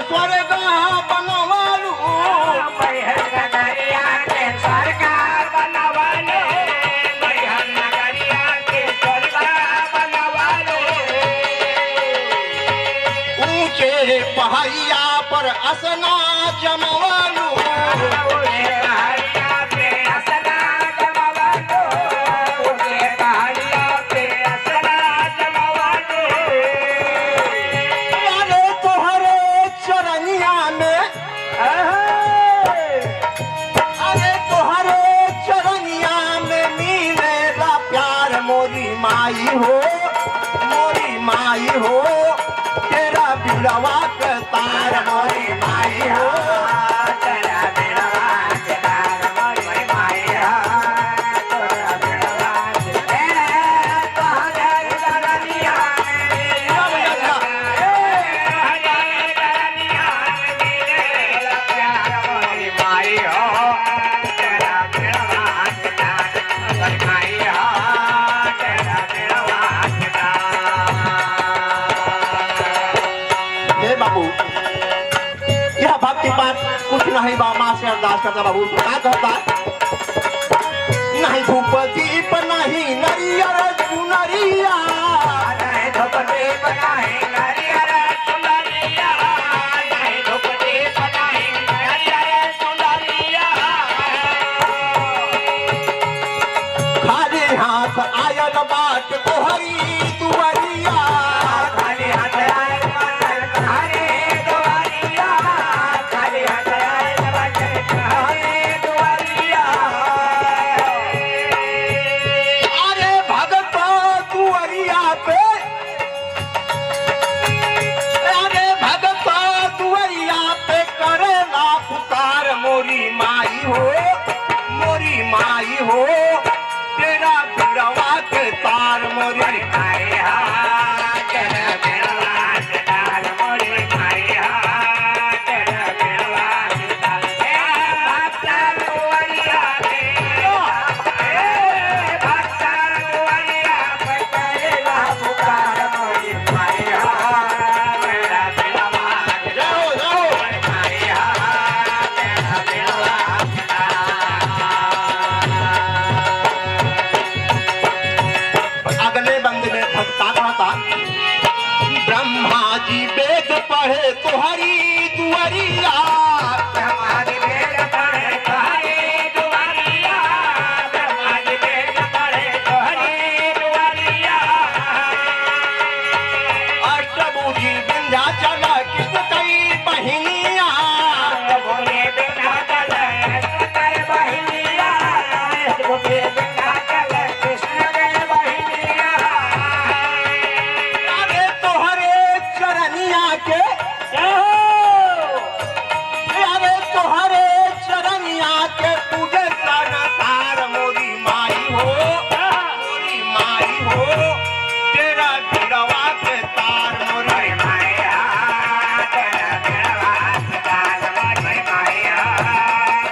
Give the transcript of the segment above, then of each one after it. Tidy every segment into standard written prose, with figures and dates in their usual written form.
स्वर्ग बनवालू मैहर नगरिया के स्वर्ग बनवालो मैहर नगरिया के स्वर्ग बनवालो ऊंचे पहाड़िया पर असना जमवालू पहाड़िया पे असला जमवालो पहाड़िया पे असला जमवालो अरे तोहरे चरनिया में अरे तोहरे चरनिया में मिलेगा प्यार मोरी माई हो तेरा बिड़वा के तार मोरी माई हो तेरा बिड़वा के तार मोरी माई हो तेरा बिड़वा के तोहरे चरनिया में मिलेगा प्यार मोरी माई हो तेरा बिड़वा के तार मोरी माई हो तेरा बिड़वा के तार हे बाबू यह भक्ति पाठ कुछ नहीं बा माँ से अरदास करता बाबू क्या कहता नहीं धूप दीप नहीं नरियर चुनरिया नहीं धोपटी बनाई नरियर चुनरिया नहीं धोपटी बनाई नरियर चुनरिया खाली हाथ आयल बाट तोहरी दुआरिया खाली हाथ आए खाली दुआरिया खाली हाथ आए खाली दुआरिया अरे भगत दुआरिया पे अरे भगत दुआरिया पे करेला पुकार मोरी माई हो तेरा बिड़वा के तार मोरी माई हा तेरा बिड़वा के तार मोरी माई हा तेरा बिड़वा के तार भक्ता दुआरिया पे भक्ता दुआरिया पे करेला पुकार मोरी माई हा तेरा बिड़वा के जाओ जाओ माई हा तेरा बिड़वा के अगले बंद में भक्ता कहता ब्रह्मा जी वेद पढ़े तोहरी दुआरिया हमारी बेल पड़े तोहरी दुआरिया हमारी बेल पड़े तोहरी दुआरिया अष्टभुजी विंध्याचल किस कई बहिनिया बोले बिना चले कर बहिनिया बोले बिना चले कृष्ण के बहिनिया अरे तोहरे चरनिया के अरे तोहरे चरनिया के पूजे संसार मोरी माई हो तेरा बिड़वा के तार मोरी माया तेरा बिड़वा के तार मोरी माया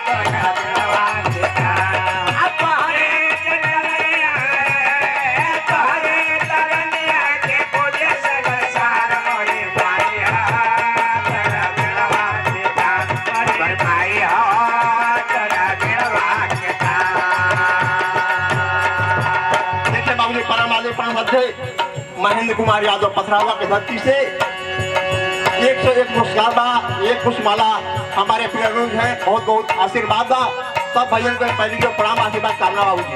तेरा बिड़वा के तार अपने चरनिया तोहरे चरनिया के पूजे संसार मोरी माया तेरा बिड़वा के तार मोरी माया तेरा बिड़वा के तार देखिए बाबू परम वाले परम मध्य महेंद्र कुमार यादव पथरावा के धरती से 101 पुष्पाला 1 पुष्पमाला हमारे प्रिय हैं बहुत बहुत आशीर्वाद दा सब भैया को पहले जो प्रणाम आशीर्वाद कामना बाबू जी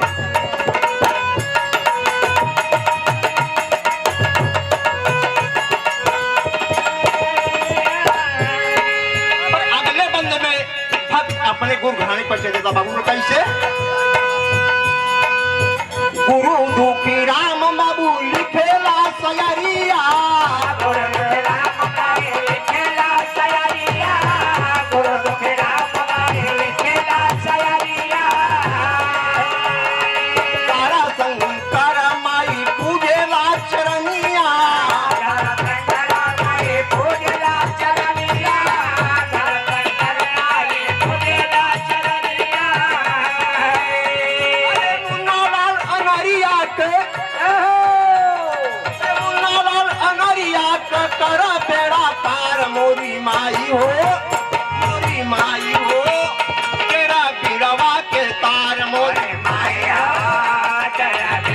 और अगले बंद में भक्त अपने गुरु घराने पर चले जाता बाबू ने कैसे गुरु दुखी राम बाबू लिखेला सयरिया गुरु तेरा पकाए खेला सयारिया गुरु तेरा पकाए खेला सयारिया मोरी माई हो तेरा बिरवा के तार मोरी माया तेरा